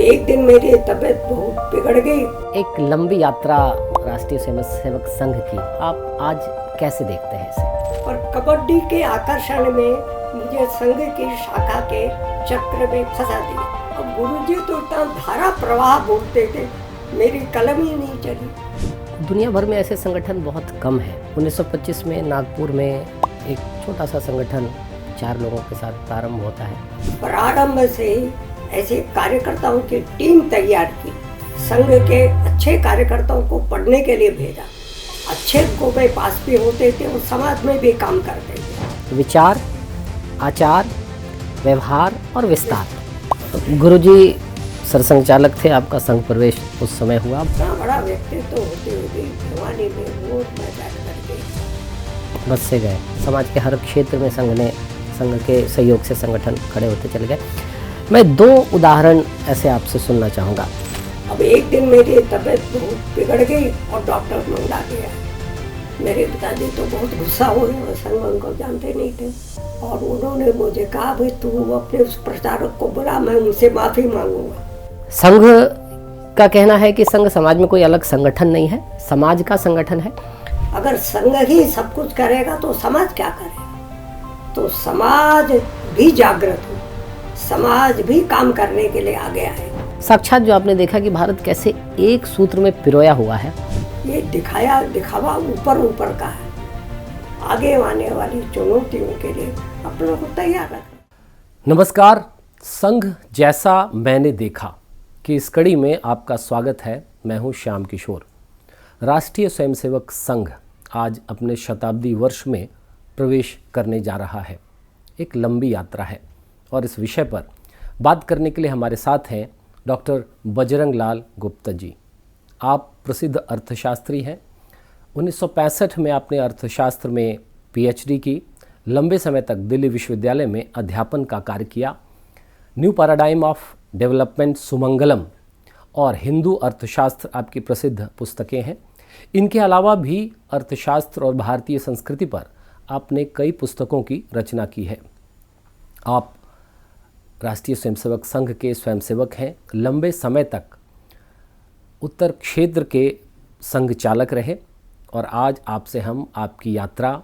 एक दिन मेरी तबीयत बहुत बिगड़ गई। एक लंबी यात्रा राष्ट्रीय स्वयंसेवक संघ की आप आज कैसे देखते हैं इसे? और कबड्डी के आकर्षण में मुझे संघ की शाखा के चक्र में फंसा दिया। अब गुरुजी तो इतना धारा प्रवाह बोलते थे, मेरी कलम ही नहीं चली। दुनिया भर में ऐसे संगठन बहुत कम है। 1925 में नागपुर में एक छोटा सा संगठन 4 लोगों के साथ प्रारंभ होता है। प्रारंभ से ही ऐसे कार्यकर्ताओं की टीम तैयार की, संघ के अच्छे कार्यकर्ताओं को पढ़ने के लिए भेजा। अच्छे को में पास भी होते थे और समाज में भी काम करते थे। विचार, आचार, व्यवहार और विस्तार। गुरुजी सरसंघचालक थे, आपका संघ प्रवेश उस समय हुआ। इतना बड़ा व्यक्तित्व होते हुए जवानी में बहुत मजाक करके बस से गए। समाज के हर क्षेत्र में संघ के सहयोग से संगठन खड़े होते चले गए। मैं 2 उदाहरण ऐसे आपसे सुनना चाहूँगा। अब एक दिन मेरी तबीयत बहुत बिगड़ गई और डॉक्टर मंगा गया। मेरे पिताजी तो बहुत गुस्सा हुए और संघ उनको जानते नहीं थे और उन्होंने मुझे कहा, भाई तू अपने उस प्रचारक को बुला, मैं उनसे माफ़ी मांगूंगा। संघ का कहना है कि संघ समाज में कोई अलग संगठन नहीं है, समाज का संगठन है। अगर संघ ही सब कुछ करेगा तो समाज क्या करेगा? तो समाज भी जागृत हो, समाज भी काम करने के लिए आ गया है। साक्षात जो आपने देखा कि भारत कैसे एक सूत्र में पिरोया हुआ है। ये दिखावा ऊपर का है। आगे आने वाली चुनौतियों के लिए अपनों को तैयार रखना। नमस्कार, संघ जैसा मैंने देखा कि इस कड़ी में आपका स्वागत है। मैं हूं श्याम किशोर। राष्ट्रीय स्वयंसेवक संघ आज अपने शताब्दी वर्ष में प्रवेश करने जा रहा है। एक लंबी यात्रा है और इस विषय पर बात करने के लिए हमारे साथ हैं डॉक्टर बजरंग लाल गुप्ता जी। आप प्रसिद्ध अर्थशास्त्री हैं। 1965 में आपने अर्थशास्त्र में पीएचडी की। लंबे समय तक दिल्ली विश्वविद्यालय में अध्यापन का कार्य किया। New paradigm of development, Sumangalam और हिंदू अर्थशास्त्र आपकी प्रसिद्ध पुस्तकें हैं। इनके अलावा भी अर्थशास्त्र और भारतीय संस्कृति पर आपने कई पुस्तकों की रचना की है। आप राष्ट्रीय स्वयंसेवक संघ के स्वयंसेवक हैं। लंबे समय तक उत्तर क्षेत्र के संघ चालक रहे और आज आपसे हम आपकी यात्रा,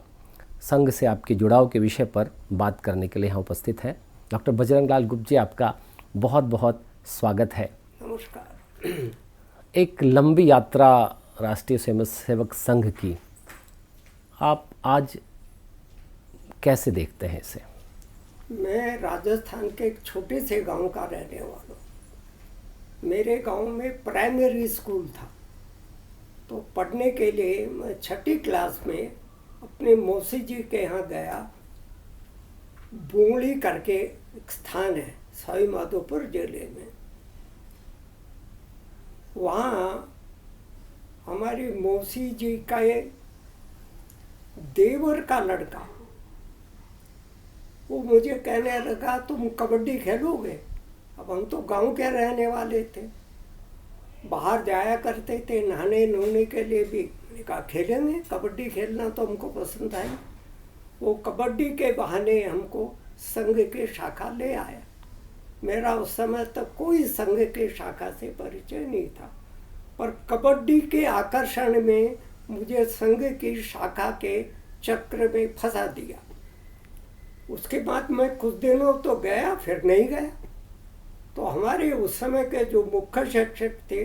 संघ से आपके जुड़ाव के विषय पर बात करने के लिए यहाँ उपस्थित हैं। डॉक्टर बजरंग लाल गुप्ता जी, आपका बहुत बहुत स्वागत है। नमस्कार। एक लंबी यात्रा राष्ट्रीय स्वयंसेवक संघ की आप आज कैसे देखते हैं इसे? मैं राजस्थान के एक छोटे से गांव का रहने वाला हूँ। मेरे गांव में प्राइमरी स्कूल था, तो पढ़ने के लिए मैं 6ठी क्लास में अपने मौसी जी के यहाँ गया। बूंगली करके एक स्थान है सवाई माधोपुर जिले में। वहाँ हमारी मौसी जी का देवर का लड़का, वो मुझे कहने लगा, तुम कबड्डी खेलोगे? अब हम तो गांव के रहने वाले थे, बाहर जाया करते थे नहाने नोने के लिए भी। मैंने कहा खेलेंगे, कबड्डी खेलना तो हमको पसंद आई। वो कबड्डी के बहाने हमको संघ के शाखा ले आया। मेरा उस समय तक कोई संघ के शाखा से परिचय नहीं था, पर कबड्डी के आकर्षण में मुझे संघ की शाखा के चक्र में फंसा दिया। उसके बाद मैं कुछ दिनों तो गया, फिर नहीं गया। तो हमारे उस समय के जो मुख्य शिक्षक थे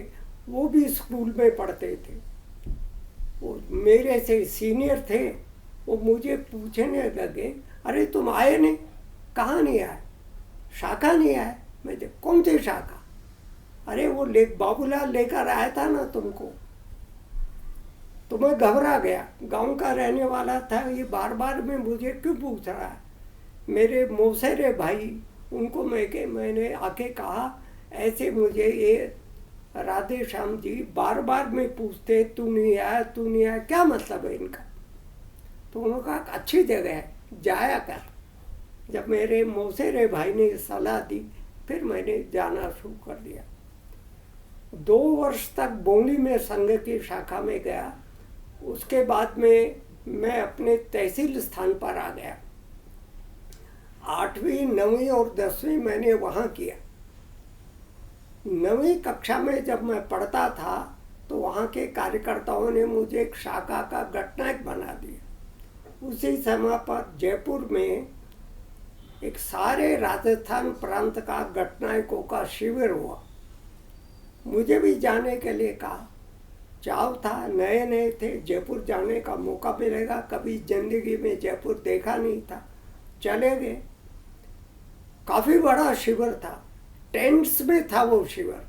वो भी स्कूल में पढ़ते थे। वो मेरे से सीनियर थे। वो मुझे पूछने लगे, अरे तुम आए नहीं? कहाँ नहीं आए? शाखा नहीं आए? मैं कौन सी शाखा? अरे वो बाबूलाल लेकर आया था ना तुमको। तो मैं घबरा गया। गांव का रहने वाला था, ये बार बार में मुझे क्यों पूछ रहा है? मेरे मौसेरे भाई, उनको मैंने आके कहा, ऐसे मुझे ये राधे श्याम जी बार बार में पूछते, तू नहीं आया, तू नहीं आया, क्या मतलब है इनका? तो उन्होंने कहा अच्छी जगह है, जाया कर। जब मेरे मौसेरे भाई ने सलाह दी, फिर मैंने जाना शुरू कर दिया। 2 वर्ष तक बोंगली में संघ की शाखा में गया। उसके बाद में मैं अपने तहसील स्थान पर आ गया। 8वीं, 9वीं और 10वीं मैंने वहाँ किया। 9वीं कक्षा में जब मैं पढ़ता था तो वहाँ के कार्यकर्ताओं ने मुझे एक शाखा का गठनायक बना दिया। उसी समय पर जयपुर में एक सारे राजस्थान प्रांत का गठनायकों का शिविर हुआ। मुझे भी जाने के लिए कहा, चाव था, नए नए थे, जयपुर जाने का मौका मिलेगा, कभी जिंदगी में जयपुर देखा नहीं था, चले गए। काफ़ी बड़ा शिविर था, टेंट्स में था वो शिविर,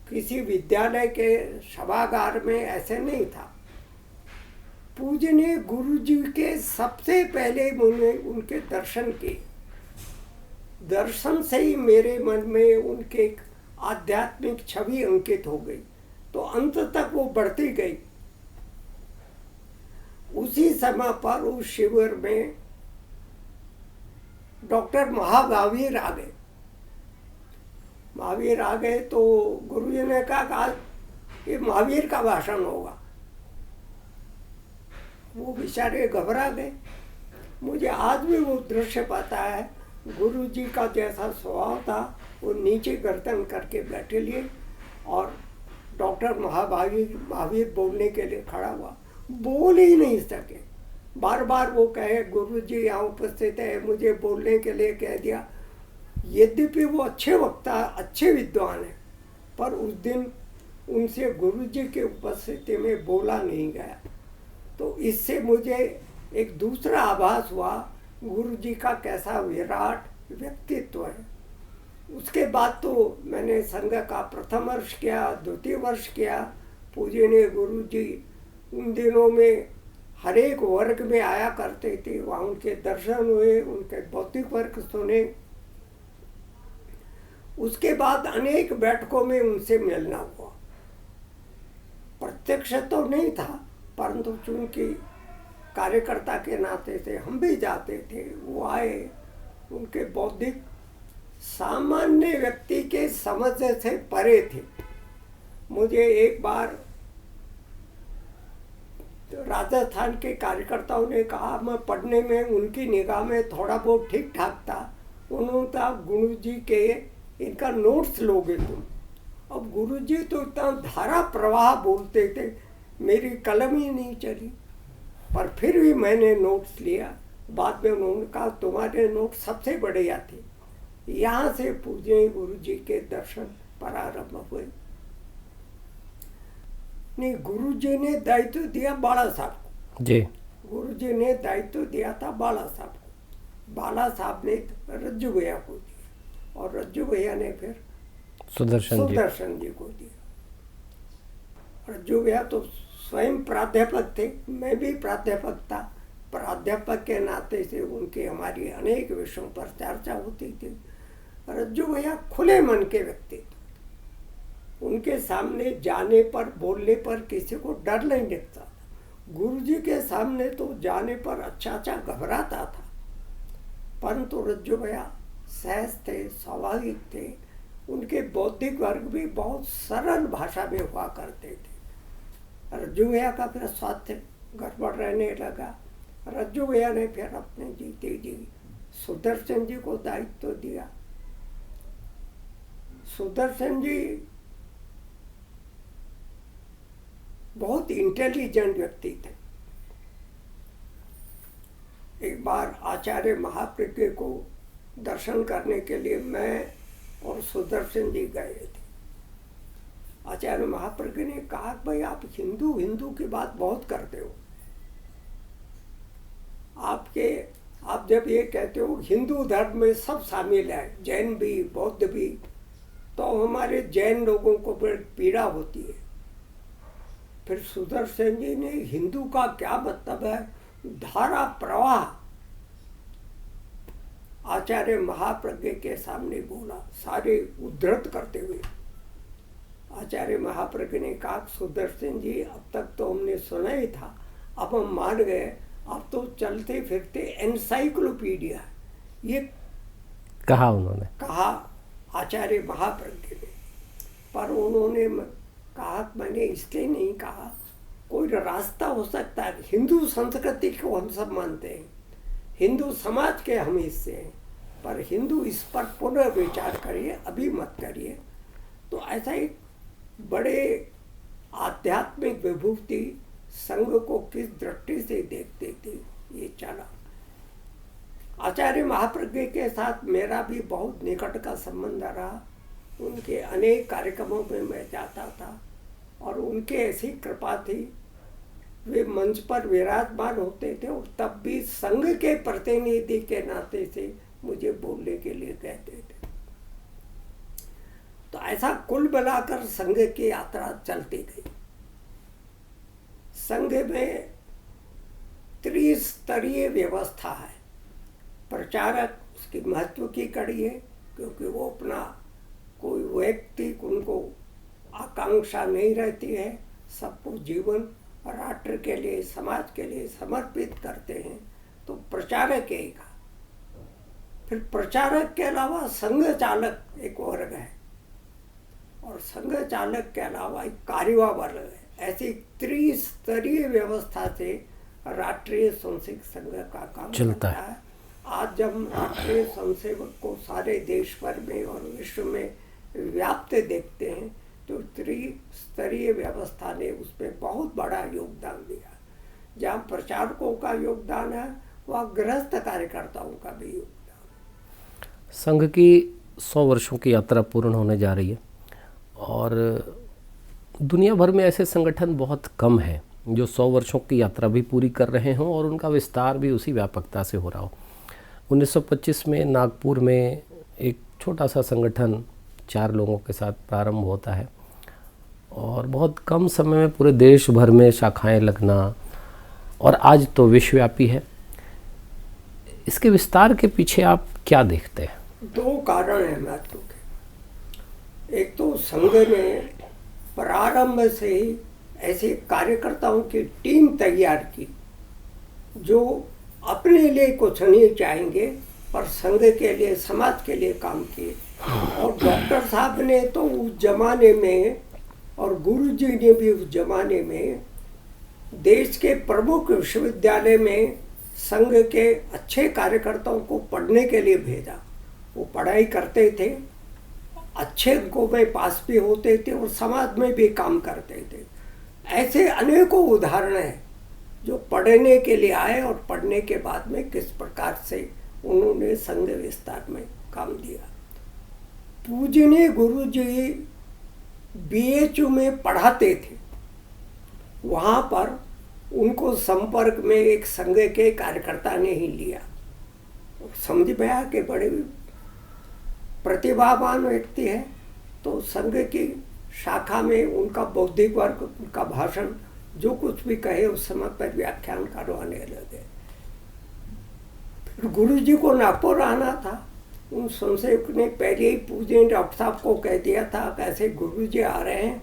किसी विद्यालय के सभागार में ऐसे नहीं था। पूजनीय गुरुजी के सबसे पहले मैंने उनके दर्शन किए। दर्शन से ही मेरे मन में उनके आध्यात्मिक छवि अंकित हो गई, तो अंत तक वो बढ़ती गई। उसी समय पर उस शिविर में डॉक्टर महावीर आ गए। महावीर आ गए तो गुरुजी ने कहा कि आज ये महावीर का भाषण होगा। वो बेचारे घबरा गए। मुझे आज भी वो दृश्य पता है। गुरुजी का जैसा स्वभाव था, वो नीचे गर्दन करके बैठे लिए और डॉक्टर महावीर बोलने के लिए खड़ा हुआ, बोल ही नहीं सके। बार बार वो कहे, गुरुजी यहाँ उपस्थित है, मुझे बोलने के लिए कह दिया। यद्यपि वो अच्छे वक्ता, अच्छे विद्वान हैं, पर उस दिन उनसे गुरुजी के उपस्थिति में बोला नहीं गया। तो इससे मुझे एक दूसरा आभास हुआ गुरुजी का कैसा विराट व्यक्तित्व है। उसके बाद तो मैंने संघ का प्रथम वर्ष किया, द्वितीय वर्ष किया। पूजनीय गुरुजी उन दिनों में हर एक वर्ग में आया करते थे, वहाँ उनके दर्शन हुए, उनके भौतिक वर्ग सुने। उसके बाद अनेक बैठकों में उनसे मिलना हुआ। प्रत्यक्ष तो नहीं था, परंतु चूंकि कार्यकर्ता के नाते से हम भी जाते थे, वो आए। उनके बौद्धिक सामान्य व्यक्ति के समझ से परे थे। मुझे एक बार राजस्थान के कार्यकर्ताओं ने कहा, मैं पढ़ने में उनकी निगाह में थोड़ा बहुत ठीक ठाक था। उन्होंने कहा, गुरुजी के इनका नोट्स लोगे तुम। अब गुरुजी तो इतना धारा प्रवाह बोलते थे, मेरी कलम ही नहीं चली, पर फिर भी मैंने नोट्स लिया। बाद में उन्होंने कहा, तुम्हारे नोट सबसे बढ़िया थे। यहाँ से पूजनीय गुरुजी के दर्शन प्रारंभ हुए। नहीं, गुरुजी ने दायित्व दिया बाला साहब को। जी, गुरुजी ने दायित्व दिया था बाला साहब को। बाला साहब ने रज्जू भैया को दिया और रज्जू भैया ने फिर सुदर्शन जी को दिया। रज्जू भैया तो स्वयं प्राध्यापक थे, मैं भी प्राध्यापक था। प्राध्यापक के नाते से उनकी हमारी अनेक विषयों पर चर्चा होती थी। रज्जू भैया खुले मन के व्यक्ति थे। उनके सामने जाने पर, बोलने पर किसी को डर नहीं लगता। गुरुजी के सामने तो जाने पर अच्छा घबराता था, परंतु रज्जू भैया सहज थे, स्वाभाविक थे। उनके बौद्धिक वर्ग भी बहुत सरल भाषा में हुआ करते थे। रज्जू भैया का फिर स्वास्थ्य गड़बड़ रहने लगा। रज्जू भैया ने फिर अपने जीते जी सुदर्शन जी को दायित्व दिया। सुदर्शन जी बहुत इंटेलिजेंट व्यक्ति थे। एक बार आचार्य महाप्रज्ञ को दर्शन करने के लिए मैं और सुदर्शन जी गए थे। आचार्य महाप्रज्ञ ने कहा, भाई आप हिंदू की बात बहुत करते हो। आप जब ये कहते हो हिंदू धर्म में सब शामिल है, जैन भी, बौद्ध भी, तो हमारे जैन लोगों को बड़ी पीड़ा होती है। फिर सुदर्शन जी ने हिंदू का क्या मतलब है, धारा प्रवाह आचार्य महाप्रज्ञ के सामने बोला, सारे उद्धृत करते हुए। आचार्य महाप्रज्ञ ने कहा, सुदर्शन जी अब तक तो हमने सुना ही था, अब हम मान गए, अब तो चलते फिरते एनसाइक्लोपीडिया। ये कहा उन्होंने, कहा आचार्य महाप्रज्ञ ने। पर उन्होंने कहा, मैंने इसलिए नहीं कहा, कोई रास्ता हो सकता है। हिंदू संस्कृति को हम सब मानते हैं, हिंदू समाज के हम हिस्से हैं, पर हिंदू इस पर पुनर्विचार करिए, अभी मत करिए। तो ऐसा एक बड़े आध्यात्मिक विभूति संघ को किस दृष्टि से देखते थे ये चला। आचार्य महाप्रज्ञ के साथ मेरा भी बहुत निकट का संबंध रहा। उनके अनेक कार्यक्रमों में मैं जाता था और उनके ऐसी कृपा थी, वे मंच पर विराजमान होते थे और तब भी संघ के प्रतिनिधि के नाते से मुझे बोलने के लिए कहते थे। तो ऐसा कुल मिलाकर संघ की यात्रा चलती गई। संघ में त्रिस्तरीय व्यवस्था है। प्रचारक उसकी महत्व की कड़ी है, क्योंकि वो अपना कोई व्यक्ति उनको आकांक्षा नहीं रहती है, सबको जीवन राष्ट्र के लिए समाज के लिए समर्पित करते हैं। तो प्रचारक एक है। फिर प्रचारक के अलावा संघ चालक एक वर्ग है और संघ चालक के अलावा एक कार्यवाह वर्ग है। ऐसी त्रिस्तरीय व्यवस्था से राष्ट्रीय स्वयंसेवक संघ का काम चलता है। आज जब राष्ट्रीय स्वयंसेवक को सारे देश भर में और विश्व में व्याप्त देखते हैं तो त्रिस्तरीय व्यवस्था ने उसमें बहुत बड़ा योगदान दिया। जहाँ प्रचारकों का योगदान है वहाँ गृहस्थ कार्यकर्ताओं का भी योगदान है। संघ की 100 वर्षों की यात्रा पूर्ण होने जा रही है और दुनिया भर में ऐसे संगठन बहुत कम हैं जो 100 वर्षों की यात्रा भी पूरी कर रहे हों और उनका विस्तार भी उसी व्यापकता से हो रहा हो। 1925 में नागपुर में एक छोटा सा संगठन 4 लोगों के साथ प्रारंभ होता है और बहुत कम समय में पूरे देश भर में शाखाएं लगना और आज तो विश्वव्यापी है। इसके विस्तार के पीछे आप क्या देखते हैं? 2 कारण हैं महत्व के। एक तो संघ ने प्रारंभ से ही ऐसे कार्यकर्ताओं की टीम तैयार की जो अपने लिए कुछ नहीं चाहेंगे पर संघ के लिए समाज के लिए काम किए। और डॉक्टर साहब ने तो उस जमाने में और गुरुजी ने भी उस जमाने में देश के प्रमुख विश्वविद्यालय में संघ के अच्छे कार्यकर्ताओं को पढ़ने के लिए भेजा। वो पढ़ाई करते थे, अच्छे अंकों में पास भी होते थे और समाज में भी काम करते थे। ऐसे अनेकों उदाहरण हैं जो पढ़ने के लिए आए और पढ़ने के बाद में किस प्रकार से उन्होंने संघ विस्तार में काम दिया। पूजनीय गुरुजी BHU में पढ़ाते थे। वहाँ पर उनको संपर्क में एक संघ के कार्यकर्ता ने ही लिया। समझ में आया कि बड़े प्रतिभावान व्यक्ति है, तो संघ की शाखा में उनका बौद्धिक वर्ग, उनका भाषण जो कुछ भी कहे उस समय पर व्याख्यान करवाने लगे। फिर गुरुजी को नागपुर आना था। उन स्वयंसेवक ने पहले ही पूजनीय डॉक्टर साहब को कह दिया था कि ऐसे गुरुजी आ रहे हैं,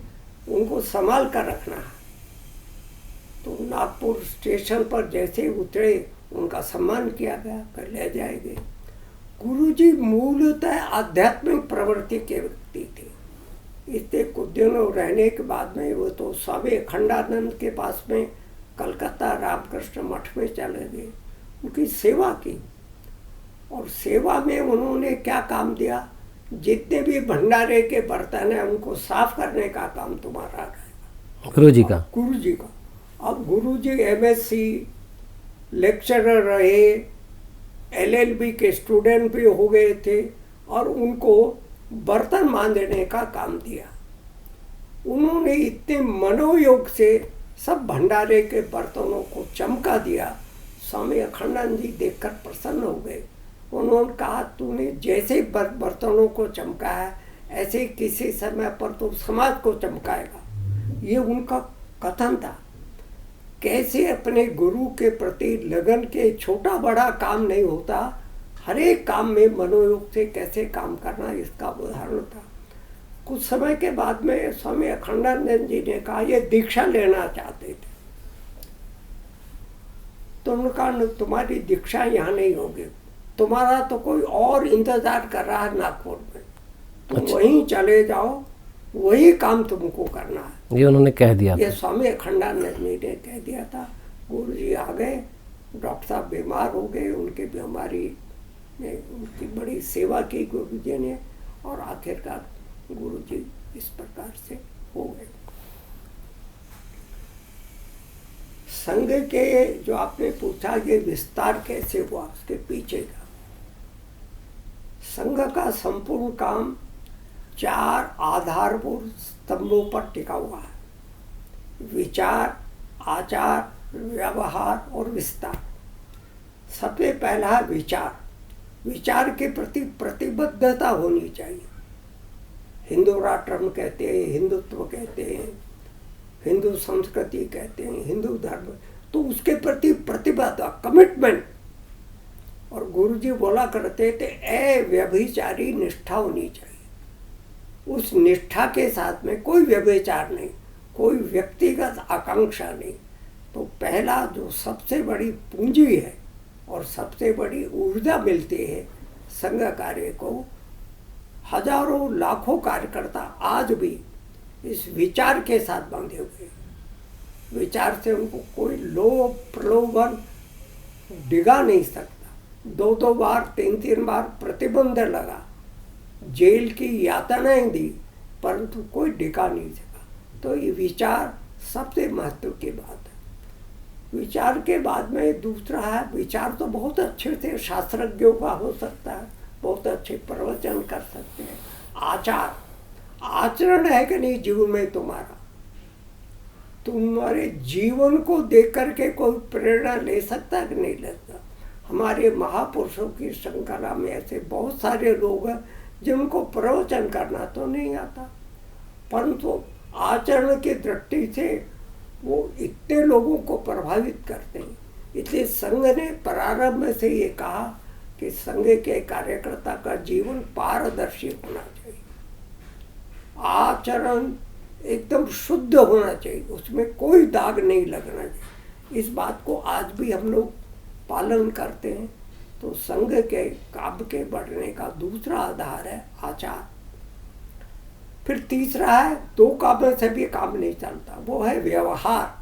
उनको संभाल कर रखना है। तो नागपुर स्टेशन पर जैसे उतरे उनका सम्मान किया गया, कर ले जाएंगे। गुरुजी मूलतः आध्यात्मिक प्रवृत्ति के व्यक्ति थे। इससे कुछ दिनों रहने के बाद में वो तो स्वामी अखंडानंद के पास में कलकत्ता रामकृष्ण मठ में चले गए, उनकी सेवा की। और सेवा में उन्होंने क्या काम दिया, जितने भी भंडारे के बर्तन हैं उनको साफ करने का काम तुम्हारा रहेगा, गुरुजी का। अब गुरुजी MSc लेक्चरर रहे, LLB के स्टूडेंट भी हो गए थे और उनको बर्तन मांजने का काम दिया। उन्होंने इतने मनोयोग से सब भंडारे के बर्तनों को चमका दिया। स्वामी अखंडानंद जी देखकर प्रसन्न हो गए। उन्होंने कहा, तूने जैसे बर्तनों को चमकाया है ऐसे किसी समय पर तो समाज को चमकाएगा। ये उनका कथन था। कैसे अपने गुरु के प्रति लगन के छोटा बड़ा काम नहीं होता, हर एक काम में मनोयोग से कैसे काम करना, इसका उदाहरण था। कुछ समय के बाद में स्वामी अखंडानंद जी ने कहा ये दीक्षा लेना चाहते थे। तो उन्होंने कहा तुम्हारी दीक्षा यहाँ नहीं होगी, तुम्हारा तो कोई और इंतजार कर रहा है नागपुर में, तुम वहीं चले जाओ, वही काम तुमको करना है। ये उन्होंने कह दिया, ये स्वामी अखंडानंद जी ने कह दिया था। गुरु जी आ गए, डॉक्टर साहब बीमार हो गए, उनकी बीमारी में उनकी बड़ी सेवा की गुरु जी ने और आखिरकार गुरु जी इस प्रकार से हो गए। संघ के जो आपने पूछा कि विस्तार कैसे हुआ, उसके पीछे का संघ का संपूर्ण काम 4 आधारभूत स्तंभों पर टिका हुआ है: विचार, आचार, व्यवहार और विस्तार। सबसे पहला विचार। विचार के प्रति प्रतिबद्धता होनी चाहिए। हिंदू राष्ट्र हम कहते हैं, हिंदुत्व कहते हैं, हिंदू संस्कृति कहते हैं, हिंदू धर्म, तो उसके प्रति प्रतिबद्धता, कमिटमेंट। और गुरुजी बोला करते थे अव्यभिचारी निष्ठा होनी चाहिए। उस निष्ठा के साथ में कोई व्यभिचार नहीं, कोई व्यक्तिगत आकांक्षा नहीं। तो पहला जो सबसे बड़ी पूंजी है और सबसे बड़ी ऊर्जा मिलती है संघ कार्य को, हजारों लाखों कार्यकर्ता आज भी इस विचार के साथ बंधे हुए हैं। विचार से उनको कोई लोभ प्रलोभन डिगा नहीं सकता। 2-2 बार 3-3 बार प्रतिबंध लगा, जेल की यातनाएं दी, परंतु कोई डिगा नहीं सका। तो ये विचार सबसे महत्व की बात है। विचार के बाद में दूसरा है, विचार तो बहुत अच्छे से शास्त्रज्ञों का हो सकता है, बहुत अच्छे प्रवचन कर सकते हैं। आचार, आचरण है कि नहीं जीवन में तुम्हारा, तुम्हारे जीवन को देख करके कोई प्रेरणा ले सकता है कि नहीं लेता। हमारे महापुरुषों की श्रृंखला में ऐसे बहुत सारे लोग हैं जिनको प्रवचन करना तो नहीं आता, परंतु आचरण की दृष्टि से वो इतने लोगों को प्रभावित करते हैं। इसलिए संघ ने प्रारंभ में से ये कहा कि संघ के कार्यकर्ता का जीवन पारदर्शी होना चाहिए, आचरण एकदम शुद्ध होना चाहिए, उसमें कोई दाग नहीं लगना चाहिए। इस बात को आज भी हम लोग पालन करते हैं। तो संघ के काम के बढ़ने का दूसरा आधार है आचार। फिर तीसरा है, 2 कामों से भी काम नहीं चलता, वो है व्यवहार।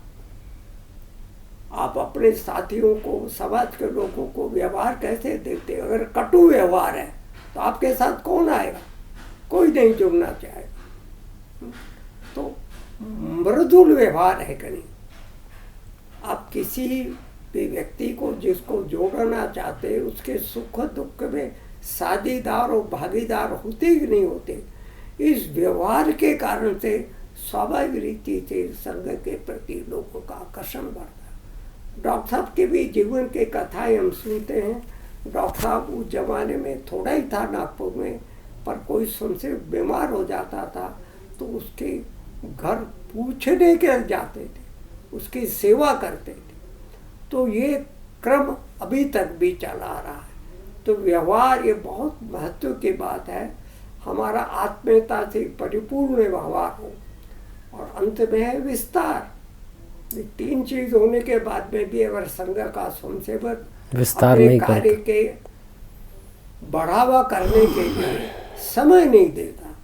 आप अपने साथियों को, समाज के लोगों को व्यवहार कैसे देते हैं? अगर कटु व्यवहार है तो आपके साथ कौन आएगा? कोई नहीं जुड़ना चाहेगा। तो मृदुल व्यवहार है कि नहीं? आप किसी भी व्यक्ति को जिसको जोड़ना चाहते हैं उसके सुख दुख में साझेदार और भागीदार होते ही नहीं होते। इस व्यवहार के कारण से स्वाभाविक रीति से संघ के प्रति लोगों का आकर्षण बढ़ता है। डॉक्टर साहब के भी जीवन के कथाएं हम सुनते हैं। डॉक्टर साहब उस जमाने में थोड़ा ही था नागपुर में, पर कोई सुनसे बीमार हो जाता था तो उसके घर पूछने के जाते थे, उसकी सेवा करते थे। तो ये क्रम अभी तक भी चला आ रहा है। तो व्यवहार ये बहुत महत्व की बात है। हमारा आत्मीयता से परिपूर्ण व्यवहार हो। और अंत में है विस्तार। 3 चीज होने के बाद में भी अगर संघ का स्वयंसेवक विस्तार अपने नहीं कार्य के बढ़ावा करने के लिए समय नहीं देता,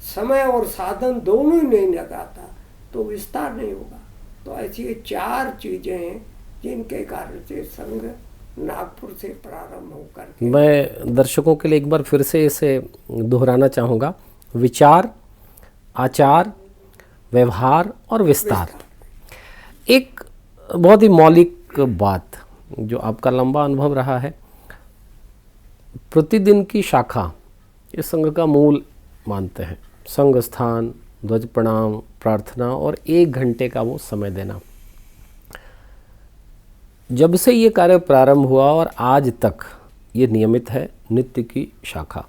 समय और साधन दोनों ही नहीं लगाता, तो विस्तार नहीं होगा। तो ऐसी 4 चीजें हैं जिनके कारण से संघ नागपुर से प्रारंभ होकर मैं दर्शकों के लिए एक बार फिर से इसे दोहराना चाहूँगा। विचार, आचार, व्यवहार और विस्तार। एक बहुत ही मौलिक बात जो आपका लंबा अनुभव रहा है, प्रतिदिन की शाखा इस संघ का मूल मानते हैं। संघ स्थान, ध्वज प्रणाम, प्रार्थना और 1 घंटे का वो समय देना। जब से ये कार्य प्रारंभ हुआ और आज तक ये नियमित है, नित्य की शाखा,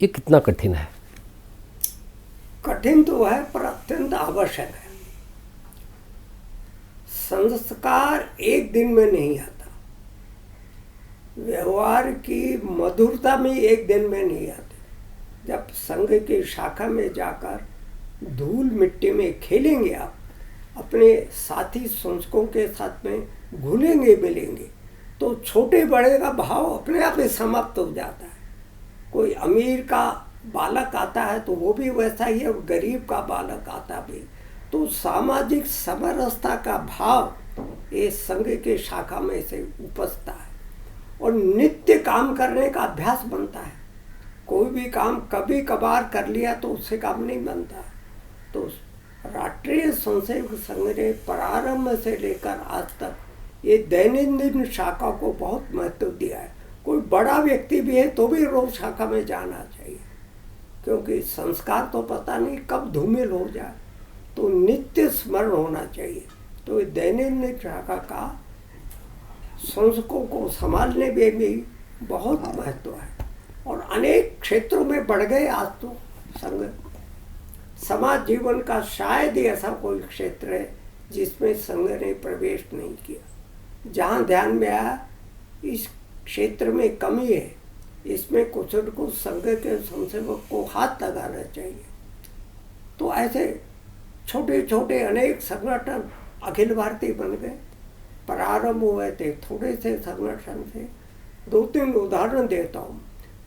ये कितना कठिन है? कठिन तो है पर अत्यंत आवश्यक है। संस्कार एक दिन में नहीं आता, व्यवहार की मधुरता में एक दिन में नहीं आती। जब संघ की शाखा में जाकर धूल मिट्टी में खेलेंगे, आप अपने साथी संस्कों के साथ में घुलेंगे मिलेंगे, तो छोटे बड़े का भाव अपने आप ही समाप्त हो जाता है। कोई अमीर का बालक आता है तो वो भी वैसा ही है, गरीब का बालक आता भी। तो सामाजिक समरसता का भाव ये संघ के शाखा में से उपजता है और नित्य काम करने का अभ्यास बनता है। कोई भी काम कभी कभार कर लिया तो उससे काम नहीं बनता। तो राष्ट्रीय स्वयंसेवक संघ ने प्रारंभ से लेकर आज तक ये दैनंदिन शाखा को बहुत महत्व दिया है। कोई बड़ा व्यक्ति भी है तो भी रोज शाखा में जाना चाहिए, क्योंकि संस्कार तो पता नहीं कब धूमिल हो जाए, तो नित्य स्मरण होना चाहिए। तो ये दैनंदिन शाखा का संस्कों को संभालने में भी बहुत महत्व है और अनेक क्षेत्रों में बढ़ गए आज तो संघ। समाज जीवन का शायद ही ऐसा कोई क्षेत्र है जिसमें संघ ने प्रवेश नहीं किया। जहाँ ध्यान में आया इस क्षेत्र में कमी है, इसमें कुछ न कुछ संघ के स्वयंसेवक को हाथ लगाना चाहिए। तो ऐसे छोटे छोटे अनेक संगठन अखिल भारतीय बन गए। प्रारंभ हुए थे थोड़े से संगठन से। 2-3 उदाहरण देता हूँ।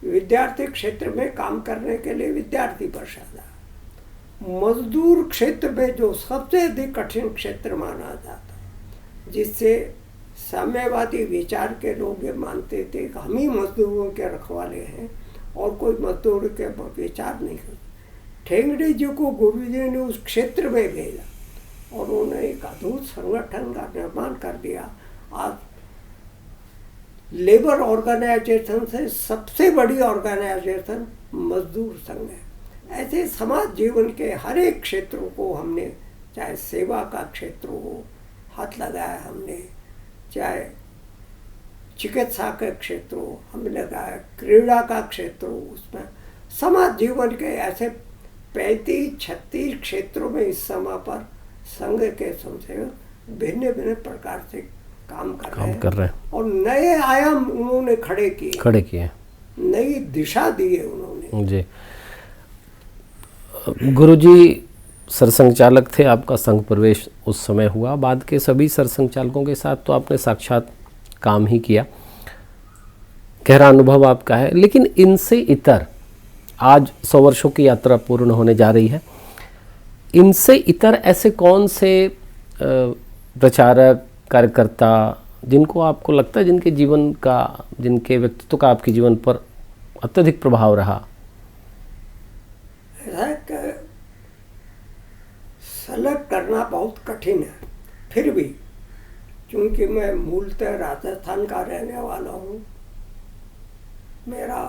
विद्यार्थी क्षेत्र में काम करने के लिए विद्यार्थी परिषद, मजदूर क्षेत्र में जो सबसे अधिक कठिन क्षेत्र माना जाता, जिससे साम्यवादी विचार के लोग ये मानते थे कि हम ही मजदूरों के रखवाले हैं और कोई मजदूर के विचार नहीं करते। ठेंगड़ी जी को गुरुजी ने उस क्षेत्र में भेजा और उन्होंने एक अद्भुत संगठन का निर्माण कर दिया। आज लेबर ऑर्गेनाइजेशन से सबसे बड़ी ऑर्गेनाइजेशन मजदूर संघ है। ऐसे समाज जीवन के हर एक क्षेत्रों को हमने, चाहे सेवा का क्षेत्र हो हाथ लगाया हमने, चाहे चिकित्सा का क्षेत्र हो हमने लगाया, क्रीड़ा का क्षेत्र हो, उसमें समाज जीवन के ऐसे 35-36 क्षेत्रों में इस समय पर संघ के स्वयंसेवक भिन्न भिन्न प्रकार से काम कर रहे हैं और नए आयाम उन्होंने खड़े किए, नई दिशा दी है उन्होंने। जी, गुरुजी सरसंघ चालक थे, आपका संघ प्रवेश उस समय हुआ। बाद के सभी सरसंघ चालकों के साथ तो आपने साक्षात काम ही किया, गहरा अनुभव आपका है। लेकिन इनसे इतर, आज 100 वर्षों की यात्रा पूर्ण होने जा रही है, इनसे इतर ऐसे कौन से प्रचारक, कार्यकर्ता जिनको आपको लगता है जिनके जीवन का, जिनके व्यक्तित्व का आपके जीवन पर अत्यधिक प्रभाव रहा? सेलेक्ट करना बहुत कठिन है, फिर भी क्योंकि मैं मूलतः राजस्थान का रहने वाला हूँ, मेरा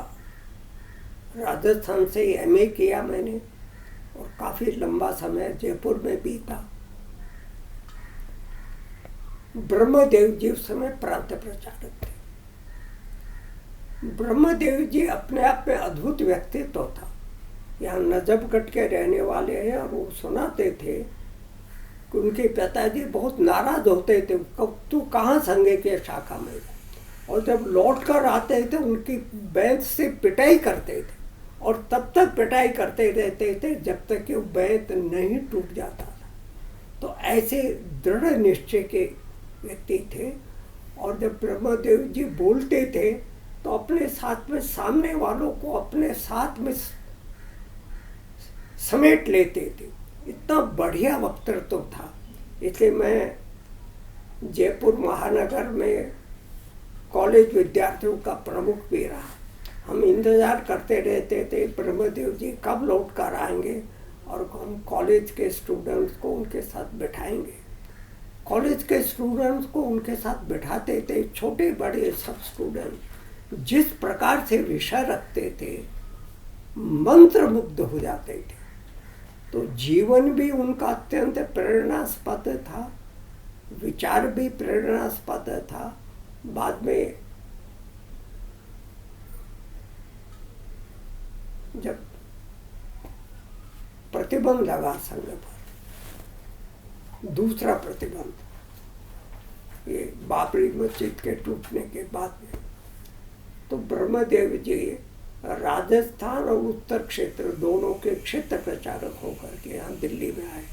राजस्थान से एमए किया मैंने और काफ़ी लंबा समय जयपुर में बीता। ब्रह्मदेव जी उस समय प्रांत प्रचारक थे। ब्रह्मदेव जी अपने आप में अद्भुत व्यक्तित्व था। यहाँ नजफगढ़ के रहने वाले हैं और वो सुनाते थे कि उनके पिताजी बहुत नाराज होते थे, तू कहाँ संघ के शाखा में, और जब लौट कर आते थे उनकी बैंत से पिटाई करते थे और तब तक पिटाई करते रहते थे जब तक कि वो बैंत नहीं टूट जाता था। तो ऐसे दृढ़ निश्चय के व्यक्ति थे और जब ब्रह्मदेव जी बोलते थे तो अपने साथ में सामने वालों को अपने साथ में समेट लेते थे। इतना बढ़िया वक्तृत्व था। इसलिए मैं जयपुर महानगर में कॉलेज विद्यार्थियों का प्रमुख भी रहा। हम इंतज़ार करते रहते थे ब्रह्मदेव जी कब लौट कर आएंगे और हम कॉलेज के स्टूडेंट्स को उनके साथ बिठाएंगे। कॉलेज के स्टूडेंट्स को उनके साथ बिठाते थे, छोटे बड़े सब स्टूडेंट जिस प्रकार से विषय रखते थे मंत्रमुग्ध हो जाते थे। तो जीवन भी उनका अत्यंत प्रेरणास्पद था, विचार भी प्रेरणास्पद था। बाद में जब प्रतिबंध लगा संघ पर, दूसरा प्रतिबंध, ये बाबरी मस्जिद के टूटने के बाद में, तो ब्रह्मदेव जी राजस्थान और उत्तर क्षेत्र दोनों के क्षेत्र प्रचारक होकर के यहाँ दिल्ली में आए।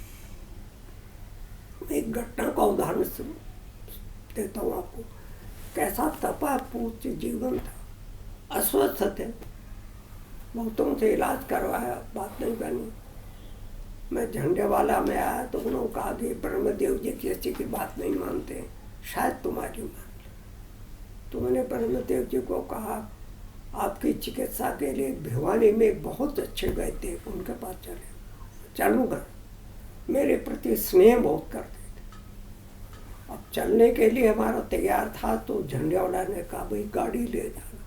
एक घटना का उदाहरण देता हूँ आपको। कैसा तपा पूज्य जीवन था, अस्वस्थ थे, बहुतों से इलाज करवाया, बात नहीं बनी। मैं झंडेवाला में आया तो उन्होंने कहा कि ब्रह्मदेव जी किसी की बात नहीं मानते, शायद तुम्हारी मान। तो मैंने ब्रह्मदेव जी को कहा आपकी चिकित्सा के लिए भिवानी में एक बहुत अच्छे वैद्य, उनके पास चलूँगा। मेरे प्रति स्नेह बहुत करते थे। अब चलने के लिए हमारा तैयार था तो झंडेवाला ने कहा भाई गाड़ी ले जाना।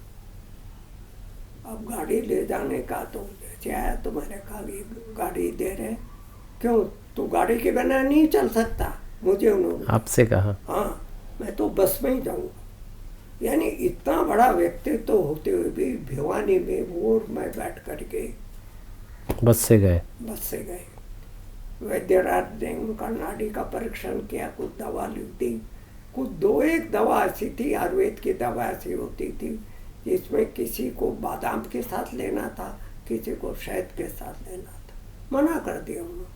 अब गाड़ी ले जाने का तो जैसे आया तो मैंने कहा गाड़ी दे रहे, क्यों तू गाड़ी के बिना नहीं चल सकता? मुझे उन्होंने आपसे कहा? हाँ, मैं तो बस में ही जाऊँगा। यानी इतना बड़ा व्यक्तित्व तो होते हुए भी भिवानी में वो और मैं बैठ करके बस से गए। बस से गए। वैद्यराज ने उनका नाड़ी का परीक्षण किया, कुछ दवा ली थी, कुछ 2-1 दवा ऐसी थी, आयुर्वेद की दवा ऐसी होती थी जिसमें किसी को बादाम के साथ लेना था, किसी को शहद के साथ लेना था। मना कर दिया उन्होंने।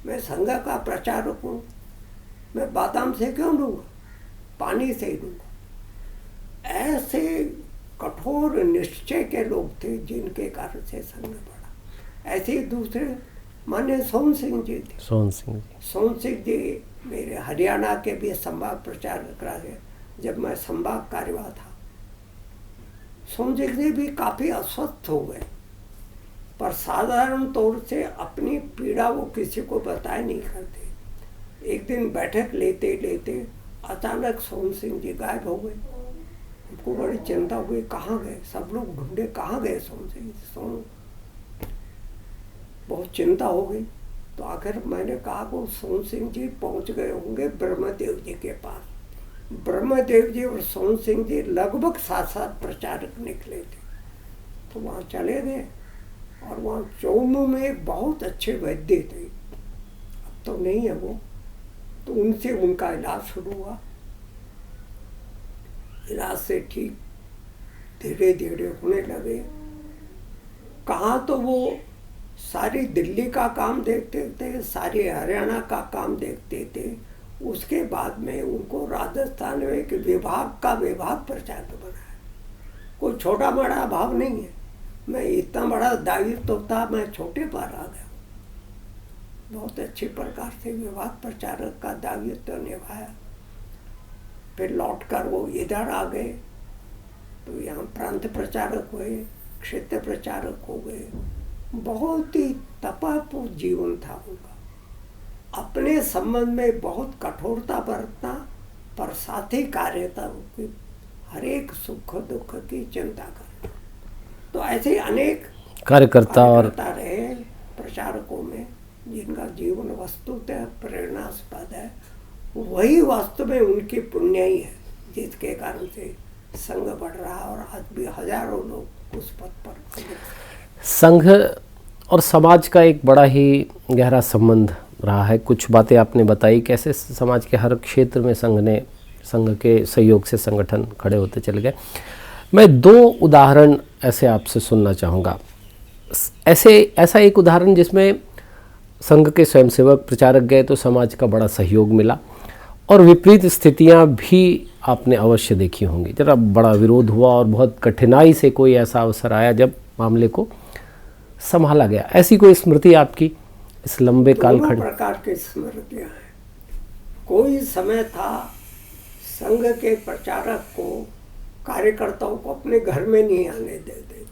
मैं संघ का प्रचारक हूँ, मैं बादाम से क्यों लूँगा, पानी से ही लूँगा। ऐसे कठोर निश्चय के लोग थे जिनके कारण से संघ बढ़ा। ऐसे ही दूसरे माने सोहन सिंह जी थे। सोहन सिंह जी, सोहन सिंह जी मेरे हरियाणा के भी संभाग प्रचारक रहे जब मैं संभाग कार्यवाह था। सोहन सिंह जी भी काफ़ी अस्वस्थ हो गए, पर साधारण तौर से अपनी पीड़ा वो किसी को बताया नहीं करते। एक दिन बैठक लेते लेते अचानक सोहन सिंह जी गायब हो गए। हमको बड़ी चिंता हुई, कहाँ गए? सब लोग ढूंढे, कहाँ गए सोहन सिंह? सोहन, बहुत चिंता हो गई। तो आखिर मैंने कहा वो सोहन सिंह जी पहुंच गए होंगे ब्रह्मदेव जी के पास। ब्रह्मदेव जी और सोहन सिंह जी लगभग साथ प्रचारक निकले थे, तो वहाँ चले गए और वहाँ चौमू में एक बहुत अच्छे वैद्य थे, अब तो नहीं है वो, तो उनसे उनका इलाज शुरू हुआ। इलाज से ठीक धीरे धीरे होने लगे। कहाँ तो वो सारी दिल्ली का काम देखते थे, सारे हरियाणा का काम देखते थे। उसके बाद में उनको राजस्थान में एक विभाग का विभाग प्रचारक बनाया। कोई छोटा बड़ा भाव नहीं है, मैं इतना बड़ा दायित्व था, मैं छोटे पर आ गया। बहुत अच्छे प्रकार से विभाग प्रचारक का दायित्व निभाया। फिर लौटकर वो इधर आ गए, तो यहाँ प्रांत प्रचारक हुए, क्षेत्र प्रचारक हो गए। बहुत ही तपापूर्ण जीवन था उनका। अपने संबंध में बहुत कठोरता बरतना, पर साथ ही कार्यता की हर एक सुख दुख की चिंता करना। तो ऐसे अनेक कार्यकर्ता और रहे प्रचारकों में जिनका जीवन वस्तुतः प्रेरणास्पद है। वही वास्तव में उनकी पुण्य ही है जिसके कारण से संघ बढ़ रहा और आज भी हजारों लोग उस पद पर। संघ और समाज का एक बड़ा ही गहरा संबंध रहा है। कुछ बातें आपने बताई कैसे समाज के हर क्षेत्र में संघ के सहयोग से संगठन खड़े होते चले गए। मैं 2 उदाहरण ऐसे आपसे सुनना चाहूँगा। ऐसा एक उदाहरण जिसमें संघ के स्वयंसेवक प्रचारक गए तो समाज का बड़ा सहयोग मिला, और विपरीत स्थितियां भी आपने अवश्य देखी होंगी। जरा बड़ा विरोध हुआ और बहुत कठिनाई से कोई ऐसा अवसर आया जब मामले को संभाला गया। ऐसी कोई स्मृति आपकी इस लंबे कालखंड? प्रकार की स्मृतियां हैं। कोई समय था संघ के प्रचारक को, कार्यकर्ताओं को अपने घर में नहीं आने देते थे।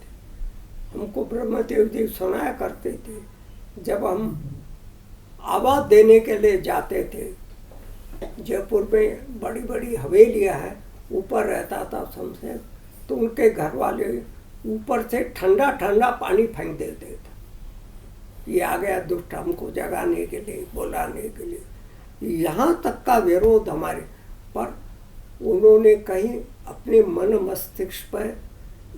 हमको ब्रह्मदेव जी सुनाया करते थे, जब हम आवाज देने के लिए जाते थे। जयपुर में बड़ी बड़ी हवेलियां हैं, ऊपर रहता था शमशेर, तो उनके घर वाले ऊपर से ठंडा ठंडा पानी फेंक देते थे। ये आ गया दुष्ट हमको जगाने के लिए, बुलाने के लिए। यहाँ तक का विरोध हमारे पर, उन्होंने कहीं अपने मन मस्तिष्क पर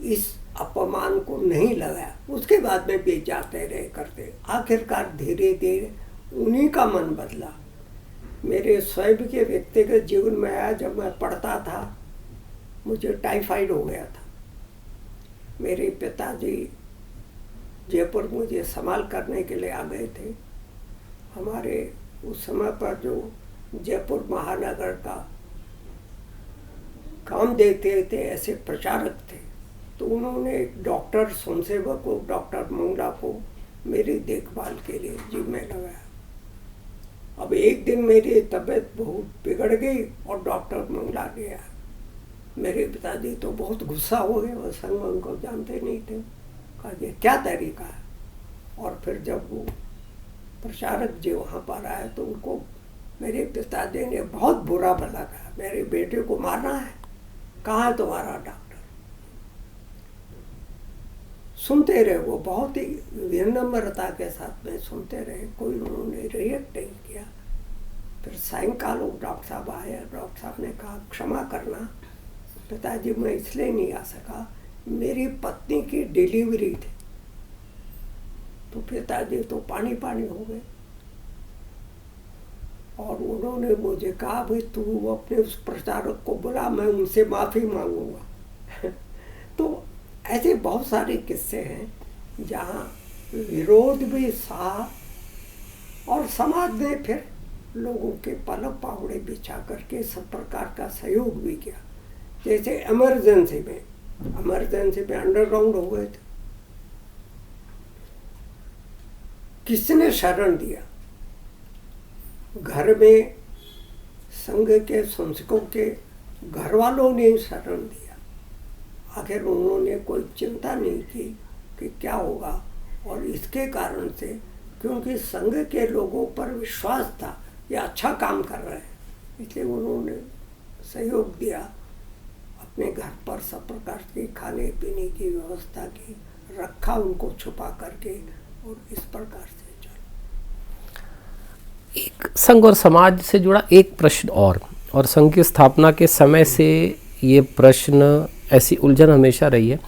इस अपमान को नहीं लगाया। उसके बाद में भी जाते रहे करते। आखिरकार धीरे धीरे उन्हीं का मन बदला। मेरे स्वयं के व्यक्तिगत जीवन में आया, जब मैं पढ़ता था मुझे टाइफाइड हो गया था। मेरे पिताजी जयपुर मुझे संभाल करने के लिए आ गए थे। हमारे उस समय पर जो जयपुर महानगर का काम देते थे ऐसे प्रचारक थे, तो उन्होंने डॉक्टर स्वयंसेवक को, डॉक्टर मंगला को मेरी देखभाल के लिए जिम्मे लगाया। अब एक दिन मेरी तबीयत बहुत बिगड़ गई और डॉक्टर मंगला गया। मेरे पिताजी तो बहुत गुस्सा हो गए, वो संघ उनको जानते नहीं थे। कहा ये क्या तरीका है। और फिर जब वो प्रचारक जी वहाँ पर आए तो उनको मेरे पिताजी ने बहुत बुरा भला कहा, मेरे बेटे को मारना है, कहाँ है तुम्हारा डॉक्टर। सुनते रहे, वो बहुत ही विनम्रता के साथ में सुनते रहे, कोई उन्होंने रिएक्ट नहीं किया। फिर सायंकाल वो डॉक्टर साहब आए। डॉक्टर साहब ने कहा क्षमा करना पिताजी, मैं इसलिए नहीं आ सका, मेरी पत्नी की डिलीवरी थी। तो पिताजी तो पानी पानी हो गए और उन्होंने मुझे कहा भाई तू अपने उस प्रचारक को बुला, मैं उनसे माफ़ी मांगूंगा। तो ऐसे बहुत सारे किस्से हैं जहाँ विरोध भी सहा और समाज ने फिर लोगों के पलक पावड़े बिछा करके सब प्रकार का सहयोग भी किया। जैसे इमरजेंसी में अंडरग्राउंड हो गए थे, किसने शरण दिया? घर में संघ के संसकों के घर वालों ने शरण दिया। आखिर उन्होंने कोई चिंता नहीं की कि क्या होगा, और इसके कारण से क्योंकि संघ के लोगों पर विश्वास था, ये अच्छा काम कर रहे हैं, इसलिए उन्होंने सहयोग दिया। अपने घर पर सब प्रकार की खाने पीने की व्यवस्था की, रखा उनको छुपा करके, और इस प्रकार से चला। एक संघ और समाज से जुड़ा एक प्रश्न और संघ की स्थापना के समय से ये प्रश्न, ऐसी उलझन हमेशा रही है।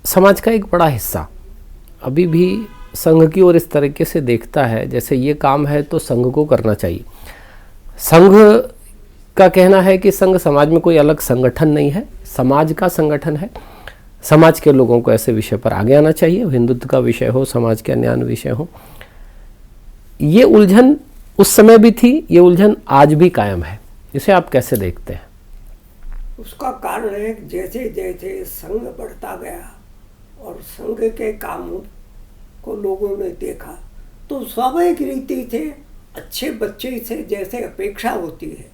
समाज का एक बड़ा हिस्सा अभी भी संघ की ओर इस तरीके से देखता है जैसे ये काम है तो संघ को करना चाहिए। संघ का कहना है कि संघ समाज में कोई अलग संगठन नहीं है, समाज का संगठन है। समाज के लोगों को ऐसे विषय पर आगे आना चाहिए, हिंदुत्व का विषय हो, समाज के अन्य विषय हो। ये उलझन उस समय भी थी, ये उलझन आज भी कायम है। इसे आप कैसे देखते हैं? उसका कारण है जैसे जैसे संघ बढ़ता गया और संघ के कामों को लोगों ने देखा तो स्वाभाविक रीति से अच्छे बच्चे से जैसे अपेक्षा होती है,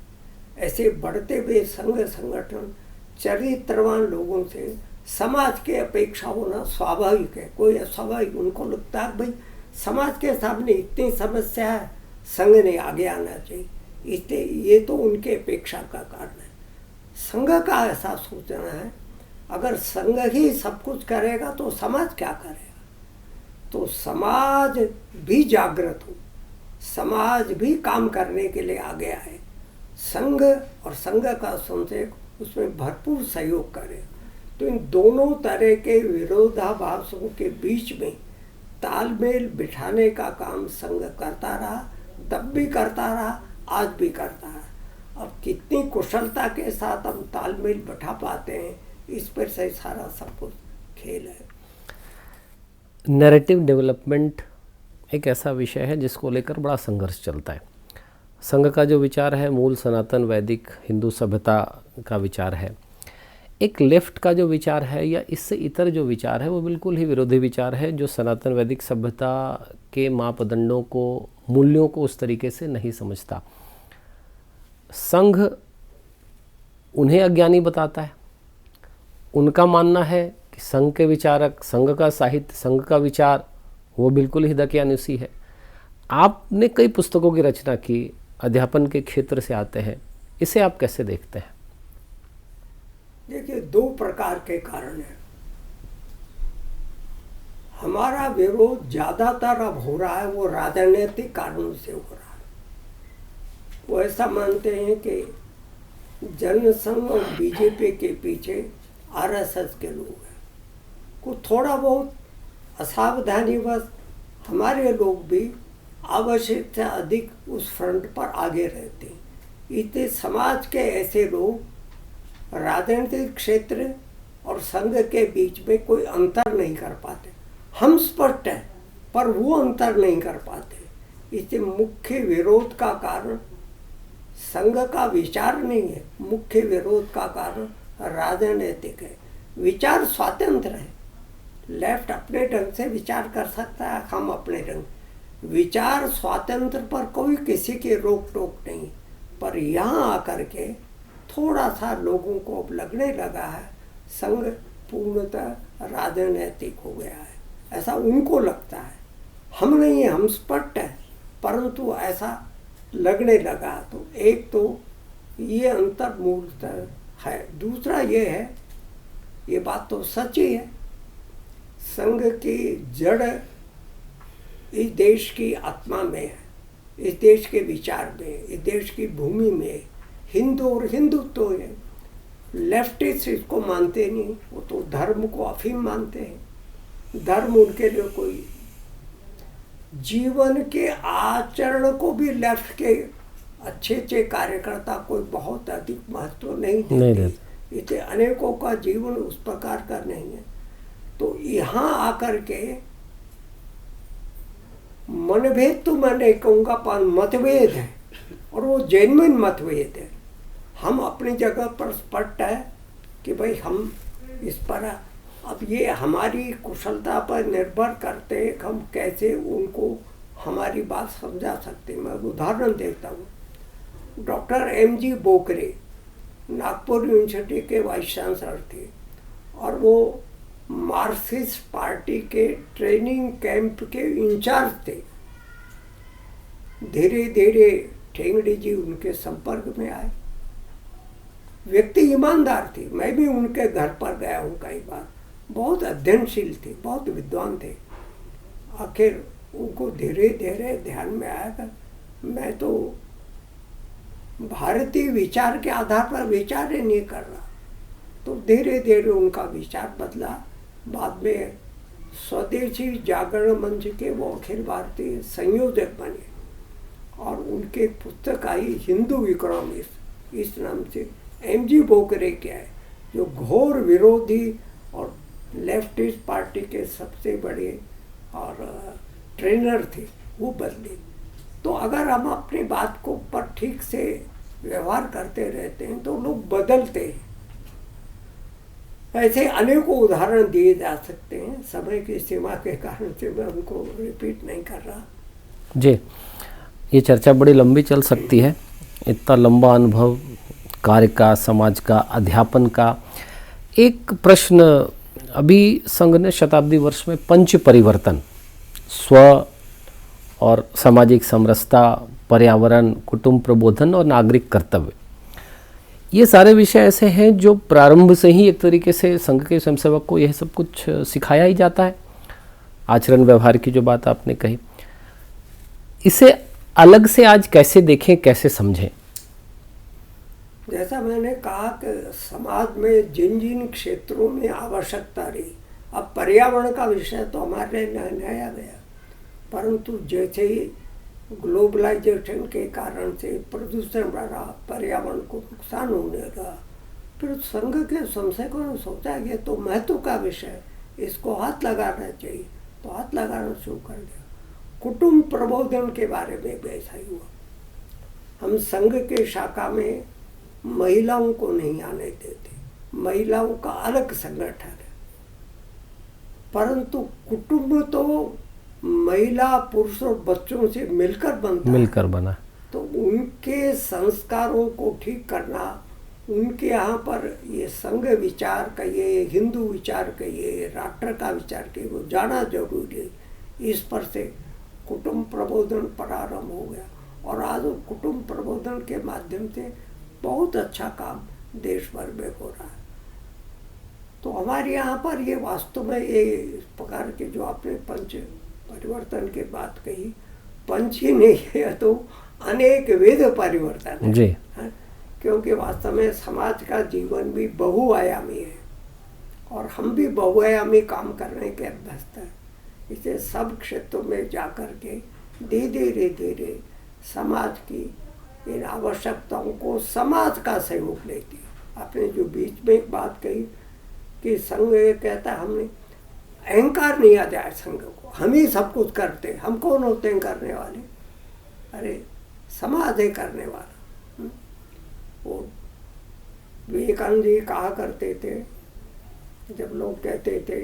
ऐसे बढ़ते हुए संघ संगठन चरित्रवान लोगों से समाज के अपेक्षा होना स्वाभाविक है। कोई अस्वाभाविक, उनको लगता है भाई समाज के सामने इतनी समस्या है, संघ ने आगे आना चाहिए, इसलिए ये तो उनके अपेक्षा का कारण है। संघ का ऐसा सोचना है, अगर संघ ही सब कुछ करेगा तो समाज क्या करेगा। तो समाज भी जागृत हो, समाज भी काम करने के लिए आगे आए, संघ और संघ का संसेक उसमें भरपूर सहयोग करे। तो इन दोनों तरह के विरोधाभासों के बीच में तालमेल बिठाने का काम संघ करता रहा, तब भी करता रहा, आज भी करता है। अब कितनी कुशलता के साथ हम तालमेल बैठा पाते हैं, इस पर से सारा सब कुछ खेल है। नैरेटिव डेवलपमेंट एक ऐसा विषय है जिसको लेकर बड़ा संघर्ष चलता है। संघ का जो विचार है मूल सनातन वैदिक हिंदू सभ्यता का विचार है। एक लेफ्ट का जो विचार है या इससे इतर जो विचार है वो बिल्कुल ही विरोधी विचार है, जो सनातन वैदिक सभ्यता के मापदंडों को, मूल्यों को उस तरीके से नहीं समझता। संघ उन्हें अज्ञानी बताता है। उनका मानना है कि संघ के विचारक, संघ का साहित्य, संघ का विचार वो बिल्कुल ही दकियानुसी है। आपने कई पुस्तकों की रचना की, अध्यापन के क्षेत्र से आते हैं, इसे आप कैसे देखते हैं? देखिए, दो प्रकार के कारण हैं। हमारा विरोध ज्यादातर अब हो रहा है वो राजनीतिक कारणों से हो रहा है। वो ऐसा मानते हैं कि जनसंघ और बीजेपी के पीछे आरएसएस के लोग हैं। कुछ थोड़ा बहुत असावधानीवश हमारे लोग भी आवश्यक से अधिक उस फ्रंट पर आगे रहते हैं। इसलिए समाज के ऐसे लोग राजनीतिक क्षेत्र और संघ के बीच में कोई अंतर नहीं कर पाते। हम स्पष्ट हैं पर वो अंतर नहीं कर पाते। इससे मुख्य विरोध का कारण संघ का विचार नहीं है, मुख्य विरोध का कारण राजनीतिक है। विचार स्वतंत्र है, लेफ्ट अपने ढंग से विचार कर सकता है, हम अपने ढंग। विचार स्वातंत्र पर कोई किसी की रोक टोक नहीं, पर यहाँ आकर के थोड़ा सा लोगों को अब लगने लगा है संघ पूर्णतः राजनैतिक हो गया है, ऐसा उनको लगता है। हम नहीं है, हम स्पष्ट है, परंतु ऐसा लगने लगा। तो एक तो ये अंतर मूलतः है। दूसरा ये है, ये बात तो सच ही है, संघ की जड़ इस देश की आत्मा में है, इस देश के विचार में, इस देश की भूमि में हिंदू और हिंदुत्व है। लेफ्टिस्ट इसको मानते नहीं, वो तो धर्म को अफीम मानते हैं। धर्म उनके लिए कोई जीवन के आचरण को भी लेफ्ट के अच्छे अच्छे कार्यकर्ता कोई बहुत अधिक महत्व नहीं देते। इसे अनेकों का जीवन उस प्रकार का नहीं है। तो यहाँ आकर के मनभेद तो मैं नहीं कहूँगा, पर मतभेद है, और वो जेन्युइन मतभेद है। हम अपनी जगह पर स्पष्ट है कि भाई हम इस पर, अब ये हमारी कुशलता पर निर्भर करते हैं कि हम कैसे उनको हमारी बात समझा सकते हैं। मैं उदाहरण देता हूँ। Doctor M.G. Bokre Nagpur university के वाइस चांसलर थे, और वो मार्क्सिस्ट पार्टी के ट्रेनिंग कैंप के इंचार्ज थे। धीरे धीरे ठेंगड़ी जी उनके संपर्क में आए। व्यक्ति ईमानदार थे, मैं भी उनके घर पर गया हूँ कई बार। बहुत अध्ययनशील थे, बहुत विद्वान थे। आखिर उनको धीरे धीरे ध्यान में आया कि मैं तो भारतीय विचार के आधार पर विचार ही नहीं कर रहा। तो धीरे धीरे उनका विचार बदला। बाद में स्वदेशी जागरण मंच के वो अखिल भारतीय संयोजक बने, और उनके पुस्तक आई हिंदू इकोनॉमिक्स, इस नाम से। M.G. बोकरे क्या है, जो घोर विरोधी और लेफ्टिस्ट पार्टी के सबसे बड़े और ट्रेनर थे, वो बदले। तो अगर हम अपनी बात को पर ठीक से व्यवहार करते रहते हैं तो लोग बदलते हैं। ऐसे अनेकों उदाहरण दिए जा सकते हैं। समय की सीमा के कारण से मैं उनको रिपीट नहीं कर रहा। जी, ये चर्चा बड़ी लंबी चल सकती है। इतना लंबा अनुभव कार्य का, समाज का, अध्यापन का। एक प्रश्न, अभी संघ ने शताब्दी वर्ष में पंच परिवर्तन, स्व और सामाजिक समरसता, पर्यावरण, कुटुंब प्रबोधन और नागरिक कर्तव्य, ये सारे विषय ऐसे हैं जो प्रारंभ से ही एक तरीके से संघ के स्वयंसेवक को यह सब कुछ सिखाया ही जाता है। आचरण व्यवहार की जो बात आपने कही, इसे अलग से आज कैसे देखें, कैसे समझें? जैसा मैंने कहा कि समाज में जिन जिन क्षेत्रों में आवश्यकता रही, अब पर्यावरण का विषय तो हमारे लिए नया गया, परंतु जैसे ही ग्लोबलाइजेशन के कारण से प्रदूषण बढ़ा, पर्यावरण को नुकसान होने लगा, फिर संघ के संशोधकों ने सोचा ये तो महत्व का विषय है, इसको हाथ लगाना चाहिए, तो हाथ लगाना शुरू कर दिया। कुटुंब प्रबोधन के बारे में भी ऐसा ही हुआ। हम संघ के शाखा में महिलाओं को नहीं आने देते, महिलाओं का अलग संगठन है, परंतु कुटुंब तो महिला, पुरुष और बच्चों से मिलकर बना। तो उनके संस्कारों को ठीक करना, उनके यहाँ पर ये संघ विचार कहिए, हिंदू विचार कहिए, राष्ट्र का विचार कहिए, वो जाना जरूरी है। इस पर से कुटुंब प्रबोधन प्रारंभ हो गया, और आज वो कुटुंब प्रबोधन के माध्यम से बहुत अच्छा काम देश भर में हो रहा है। तो हमारे यहाँ पर ये वास्तव में ये इस प्रकार के जो आपने पंच परिवर्तन की बात कही, पंच ही नहीं है तो अनेक वेद परिवर्तन है जी। क्योंकि वास्तव में समाज का जीवन भी बहुआयामी है, और हम भी बहुआयामी काम करने के अभ्यस्त हैं। इसे सब क्षेत्रों में जाकर के धीरे धीरे समाज की इन आवश्यकताओं को समाज का सहयोग लेती है। आपने जो बीच में एक बात कही कि संघ ये कहता है, हमने अहंकार नहीं आ जाए संघ को, हम ही सब कुछ करते हैं, हम कौन होते हैं करने वाले? अरे समाज है करने वाला। वो विवेकानंद जी कहा करते थे, जब लोग कहते थे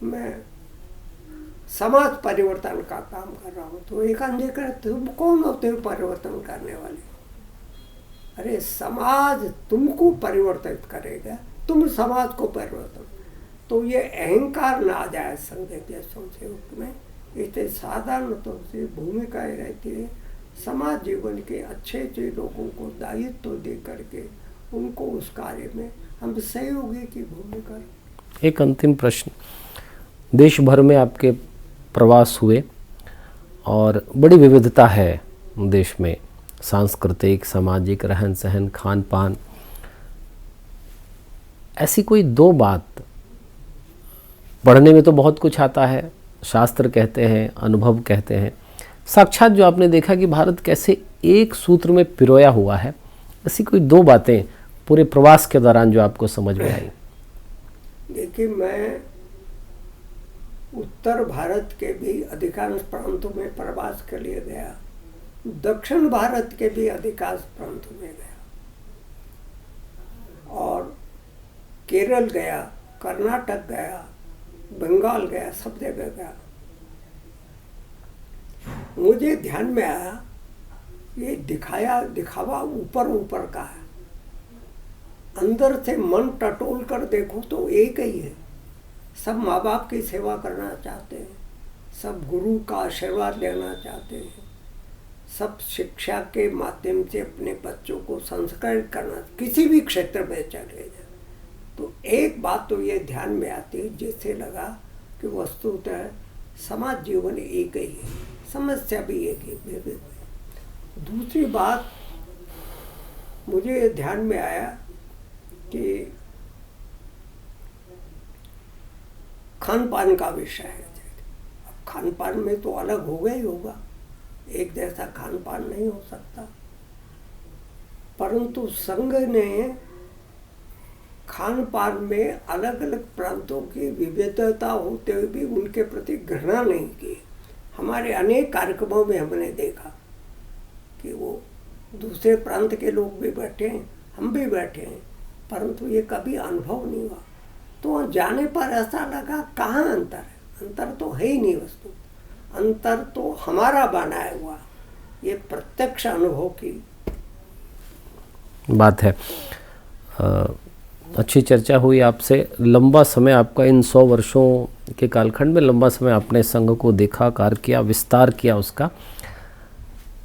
मैं समाज परिवर्तन का काम कर रहा हूँ, तो विवेकानंद जी कहते तुम कौन होते हो परिवर्तन करने वाले? अरे समाज तुमको परिवर्तित करेगा, तुम समाज को परिवर्तन। तो ये अहंकार ना आ जाए संघ के स्वयंसेवक में, इसलिए साधारण तौर से भूमिकाएं रहती है समाज जीवन के अच्छे अच्छे लोगों को दायित्व दे करके उनको उस कार्य में हम सहयोगी की भूमिका। एक अंतिम प्रश्न, देश भर में आपके प्रवास हुए और बड़ी विविधता है देश में, सांस्कृतिक, सामाजिक, रहन सहन, खान पान। ऐसी कोई दो बात, पढ़ने में तो बहुत कुछ आता है, शास्त्र कहते हैं, अनुभव कहते हैं, साक्षात जो आपने देखा कि भारत कैसे एक सूत्र में पिरोया हुआ है, ऐसी कोई दो बातें पूरे प्रवास के दौरान जो आपको समझ में आई? देखिए, मैं उत्तर भारत के भी अधिकांश प्रांतों में प्रवास के लिए गया, दक्षिण भारत के भी अधिकांश प्रांतों में गया, और केरल गया, कर्नाटक गया, बंगाल गया, सब जगह गया। मुझे ध्यान में आया ये दिखावा ऊपर ऊपर का है, अंदर से मन टटोल कर देखो तो एक ही है। सब माँ बाप की सेवा करना चाहते हैं, सब गुरु का आशीर्वाद लेना चाहते हैं, सब शिक्षा के माध्यम से अपने बच्चों को संस्कारित करना, किसी भी क्षेत्र में चले जाए। तो एक बात तो ये ध्यान में आती है, जिससे लगा कि वस्तुतः समाज जीवन एक ही है, समस्या भी एक ही। दूसरी बात मुझे ध्यान में आया कि खान पान का विषय है। अब खान पान में तो अलग होगा ही होगा, एक जैसा खान पान नहीं हो सकता, परंतु संघ ने खान पान में अलग अलग प्रांतों की विविधता होते हुए भी उनके प्रति घृणा नहीं की। हमारे अनेक कार्यक्रमों में हमने देखा कि वो दूसरे प्रांत के लोग भी बैठे हैं, हम भी बैठे हैं, परंतु ये कभी अनुभव नहीं हुआ। तो जाने पर ऐसा लगा कहाँ अंतर है, अंतर तो है ही नहीं वस्तु, अंतर तो हमारा बनाया हुआ, ये प्रत्यक्ष अनुभव की बात है। अच्छी चर्चा हुई आपसे। लंबा समय आपका, इन 100 वर्षों के कालखंड में लंबा समय आपने संघ को देखा, कार्य किया, विस्तार किया उसका।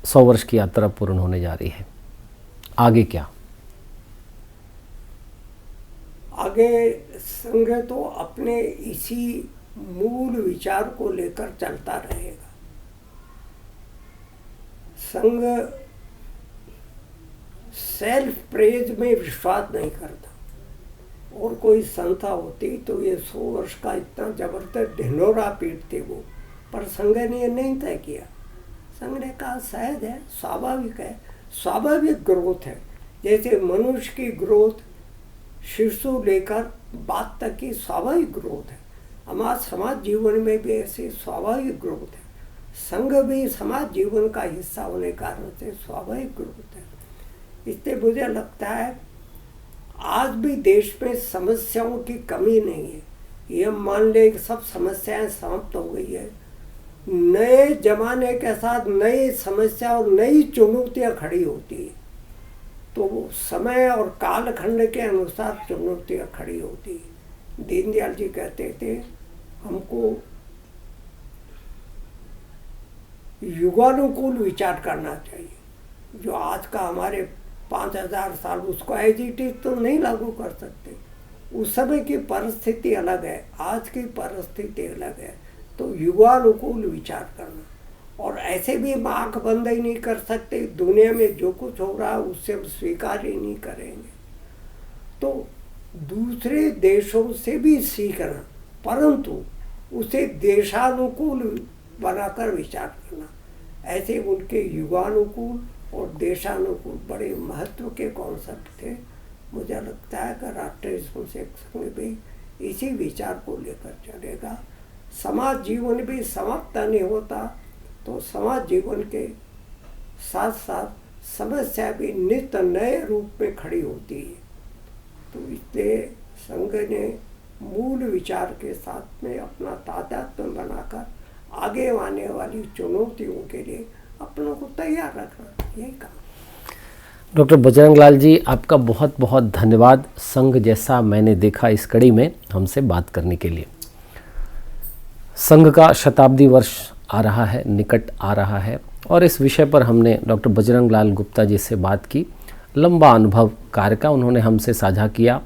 100 वर्ष की यात्रा पूर्ण होने जा रही है, आगे क्या? आगे संघ तो अपने इसी मूल विचार को लेकर चलता रहेगा। संघ सेल्फ प्रेज में विश्वास नहीं करता, और कोई संस्था होती तो ये 100 वर्ष का इतना जबरदस्त ढिंढोरा पीटते वो, पर संघ ने ये नहीं तय किया। संघ ने कहा सहज है, स्वाभाविक है, स्वाभाविक ग्रोथ है। जैसे मनुष्य की ग्रोथ शिशु लेकर बात तक की स्वाभाविक ग्रोथ है, हमारे समाज जीवन में भी ऐसी स्वाभाविक ग्रोथ है। संघ भी समाज जीवन का हिस्सा होने कारण से स्वाभाविक ग्रोथ है। इसलिए मुझे लगता है आज भी देश में समस्याओं की कमी नहीं है। ये मान ले कि सब समस्याएं समाप्त हो गई है, नए जमाने के साथ नई समस्या और नई चुनौतियां खड़ी होती है, तो समय और कालखंड के अनुसार चुनौतियां खड़ी होती है। दीनदयाल जी कहते थे हमको युगानुकूल विचार करना चाहिए। जो आज का हमारे 5000 साल, उसको एज इट इज तो नहीं लागू कर सकते। उस समय की परिस्थिति अलग है, आज की परिस्थिति अलग है। तो युगानुकूल विचार करना, और ऐसे भी हम आँख बंद ही नहीं कर सकते। दुनिया में जो कुछ हो रहा है उससे हम स्वीकार ही नहीं करेंगे। तो दूसरे देशों से भी सीखना, परंतु उसे देशानुकूल बनाकर विचार करना। ऐसे उनके युगानुकूल और देशानुकूल बड़े महत्व के कॉन्सेप्ट थे। मुझे लगता है कि राष्ट्रीय स्वयंसेवक संघ भी इसी विचार को लेकर चलेगा। समाज जीवन भी समाप्त नहीं होता, तो समाज जीवन के साथ साथ समस्या भी नित्य नए रूप में खड़ी होती है। तो इसलिए संघ ने मूल विचार के साथ में अपना तादात्म्य बनाकर आगे आने वाली चुनौतियों के लिए अपनों को तैयार रखना, यही काम। डॉक्टर बजरंग लाल जी, आपका बहुत बहुत धन्यवाद संघ जैसा मैंने देखा इस कड़ी में हमसे बात करने के लिए। संघ का शताब्दी वर्ष आ रहा है, निकट आ रहा है, और इस विषय पर हमने डॉक्टर बजरंग लाल गुप्ता जी से बात की। लंबा अनुभव कार्य का उन्होंने हमसे साझा किया।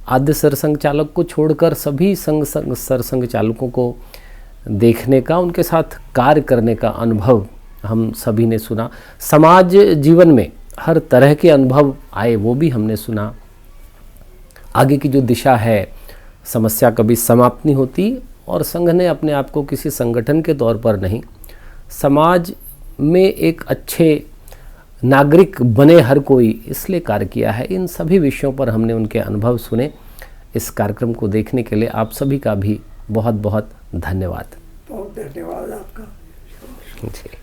आद्य सरसंघ चालक को छोड़कर सभी सरसंघ चालकों को देखने का, उनके साथ कार्य करने का अनुभव हम सभी ने सुना। समाज जीवन में हर तरह के अनुभव आए, वो भी हमने सुना। आगे की जो दिशा है, समस्या कभी समाप्त नहीं होती, और संघ ने अपने आप को किसी संगठन के तौर पर नहीं, समाज में एक अच्छे नागरिक बने हर कोई, इसलिए कार्य किया है। इन सभी विषयों पर हमने उनके अनुभव सुने। इस कार्यक्रम को देखने के लिए आप सभी का भी बहुत बहुत धन्यवाद। बहुत धन्यवाद आपका। जी।